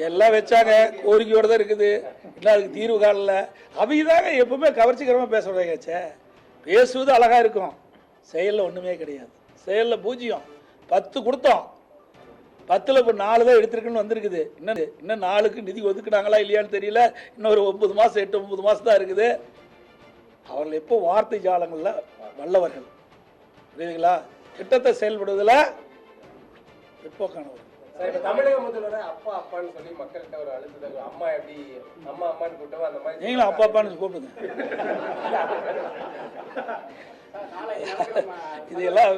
எல்லாம் வச்சாங்க, கோரிக்கையோட தான் இருக்குது. இன்னும் அதுக்கு தீர்வு காணல. அவைதாங்க எப்பவுமே கவர்ச்சிகரமாக பேச விடாங்கச்சே. பேசுவது அழகாக இருக்கும், செயலில் ஒன்றுமே கிடையாது. செயலில் பூஜ்ஜியம். 10 கொடுத்தோம், 10ல் இப்போ 4 தான் எடுத்திருக்குன்னு வந்திருக்குது. இன்னும் 4க்கு நிதி ஒதுக்குனாங்களா இல்லையான்னு தெரியல. இன்னும் ஒரு 9 மாதம் 8-9 மாதம் தான் இருக்குது. அவர்கள் எப்போ வார்த்தை ஜாலங்களில் வல்லவர்கள், புரியுதுங்களா? திட்டத்தை செயல்படுவதில் பிற்போக்கானவர். தமிழக முதல்வர் அப்பா அப்பான்னு சொல்லி மக்கள்கிட்ட ஒரு அழுத்தம். அம்மா எப்படி அம்மா அம்மான்னு கூட்டவோ அந்த மாதிரி நீங்களும் அப்பா அப்பான்னு கூப்பிடுங்க. இதெல்லாம்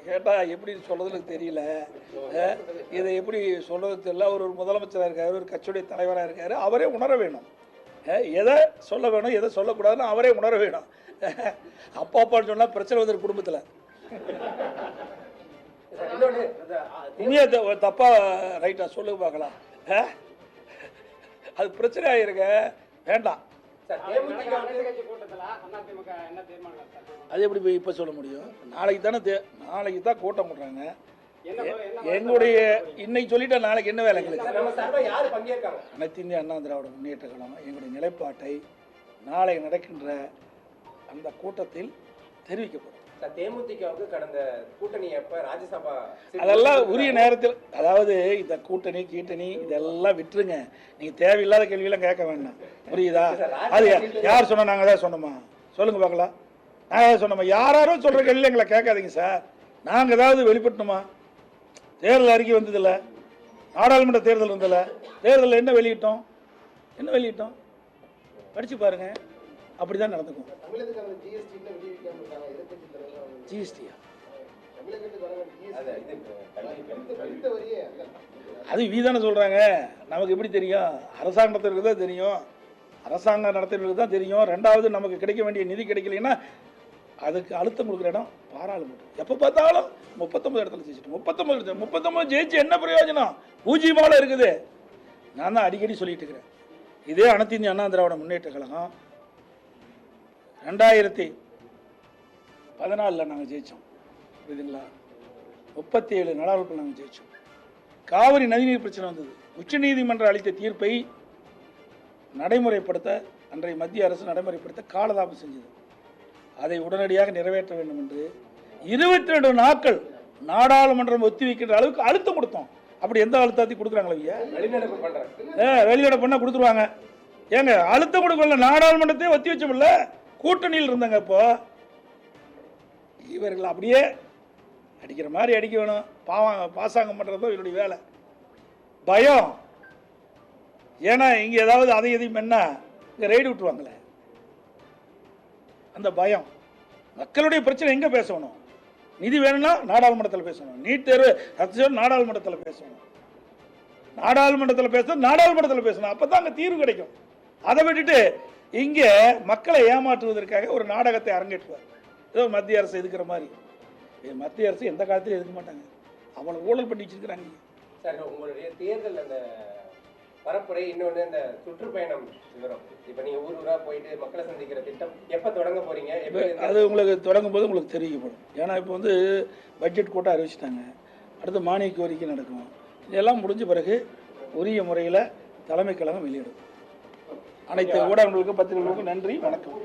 கேட்டால் எப்படி சொல்கிறதுன்னு தெரியல. இதை எப்படி சொல்கிறது தெரியல. அவர் ஒரு முதலமைச்சராக இருக்கார், ஒரு கட்சியுடைய தலைவராக இருக்கார். அவரே உணர வேணும் எதை சொல்ல வேணும், எதை சொல்லக்கூடாதுன்னு அவரே உணர வேணும். அப்பா அப்பான்னு சொன்னால் பிரச்சனை வந்துரு குடும்பத்தில். உண்மையா தப்பா ரைட்டா சொல்லுங்க பார்க்கலாம். அது பிரச்சனை ஆகிருக்க வேண்டாம். அது எப்படி போய் இப்போ சொல்ல முடியும்? நாளைக்கு தான் கூட்டம் போடுறாங்க. எங்களுடைய இன்னைக்கு சொல்லிட்டா நாளைக்கு என்ன வேலை எங்களுக்கு? அனைத்து இந்திய அண்ணா திராவிட முன்னேற்ற கழகம் எங்களுடைய நிலைப்பாட்டை நாளை நடக்கின்ற அந்த கூட்டத்தில் தெரிவிக்கப்படும். தேமுதிகவுக்கு கடந்த கூட்டணி எப்ப ராஜ்யசபா அதெல்லாம் உரிய நேரத்தில், அதாவது இந்த கூட்டணி இதெல்லாம் விட்டுருங்க. நீங்க தேவையில்லாத கேள்வியெல்லாம் கேட்க வேண்டாம், புரியுதா? அது யார் சொன்னா? நாங்க தான் சொன்னோமா? சொல்லுங்க பார்க்கலாம். நாங்கள் தான் சொன்னோமா? யாரும் சொல்ற கேள்வி எங்களை கேட்காதீங்க சார். நாங்கள் ஏதாவது வெளிப்பட்டணுமா? தேர்தல் அறிக்கை வந்ததில்ல, நாடாளுமன்ற தேர்தல் இருந்ததில்ல. தேர்தலில் என்ன வெளியிட்டோம்? படிச்சு பாருங்க. அப்படிதான் நடந்துக்கும். ஜிஎஸ்டியா? அது வீதானே சொல்றாங்க. நமக்கு எப்படி தெரியும்? அரசாங்க நடத்துறதுக்கு தான் தெரியும். அரசாங்கம் நடத்துறதுக்கு தான் தெரியும். ரெண்டாவது, நமக்கு கிடைக்க வேண்டிய நிதி கிடைக்கலைன்னா அதுக்கு அழுத்தம் கொடுக்குற இடம் பாராளுமன்றம். எப்போ பார்த்தாலும் 39 இடத்துல ஜெயிச்சிட்டு 39 ஜெயிச்சு என்ன பிரயோஜனம்? பூஜ்ஜியமாக இருக்குது. நான் தான் அடிக்கடி சொல்லிட்டு இருக்கிறேன். இதே அனைத்து இந்திய அண்ணா திராவிட முன்னேற்ற கழகம் 2014 நாங்கள் ஜெயித்தோம், புரியுதுங்களா? 37 நாடாளுமன்றத்தில் நாங்கள் ஜெயித்தோம். காவிரி நதிநீர் பிரச்சனை வந்தது. உச்சநீதிமன்றம் அளித்த தீர்ப்பை நடைமுறைப்படுத்த அன்றைய மத்திய அரசு நடைமுறைப்படுத்த காலதாமம் செஞ்சது. அதை உடனடியாக நிறைவேற்ற வேண்டும் என்று 22 நாட்கள் நாடாளுமன்றம் ஒத்திவைக்கின்ற அளவுக்கு அழுத்தம் கொடுத்தோம். அப்படி எந்த அழுத்தத்தையும் கொடுக்குறாங்களா? வெளிநடப்பு பண்ண கொடுத்துருவாங்க. ஏங்க அழுத்தம் கொடுக்கல, நாடாளுமன்றத்தையே ஒத்தி வச்சோம்ல, கூட்டணியில் இருந்தாங்க. இப்போ இவர்கள் அப்படியே அடிக்கிற மாதிரி அடிக்க வேணும். பாசாங்கம் பண்ணுறதோ இவருடைய வேலை. பயம். ஏன்னா இங்கே ஏதாவது அதை எதையும் என்ன இங்கே ரைடு விட்டுருவாங்களே, அந்த பயம். மக்களுடைய பிரச்சனை எங்கே பேசணும்? நிதி வேணும்னா நாடாளுமன்றத்தில் பேசணும். நீட் தேர்வு ரத்து நாடாளுமன்றத்தில் பேசணும். நாடாளுமன்றத்தில் பேசணும். அப்போ தான் அங்கே தீர்வு கிடைக்கும். அதை விட்டுட்டு இங்கே மக்களை ஏமாற்றுவதற்காக ஒரு நாடகத்தை அரங்கேற்றுவார். ஏதோ மத்திய அரசு எதுக்குற மாதிரி. மத்திய அரசு எந்த காலத்திலும் எதுக்க மாட்டாங்க. அவ்வளோ ஊழல் பண்ணி வச்சிருக்கிறாங்க. சார், உங்களுடைய தேர்தல் அந்த பரப்புரை, இன்னொன்று இந்த சுற்றுப்பயணம் விவரம், இப்போ நீங்கள் ஊராக போயிட்டு மக்களை சந்திக்கிற திட்டம் எப்போ தொடங்க போறீங்க? அது உங்களுக்கு தொடங்கும் போது உங்களுக்கு தெரிவிக்கப்படும். ஏன்னா இப்போ வந்து பட்ஜெட் கூட்டம் அறிவிச்சிட்டாங்க. அடுத்து மானிய கோரிக்கை நடக்கும். இதெல்லாம் முடிஞ்ச பிறகு உரிய முறையில் தலைமை கழகம் வெளியிடும். அனைத்து ஊடகங்களுக்கும் பத்திரிகைகளுக்கும் நன்றி, வணக்கம்.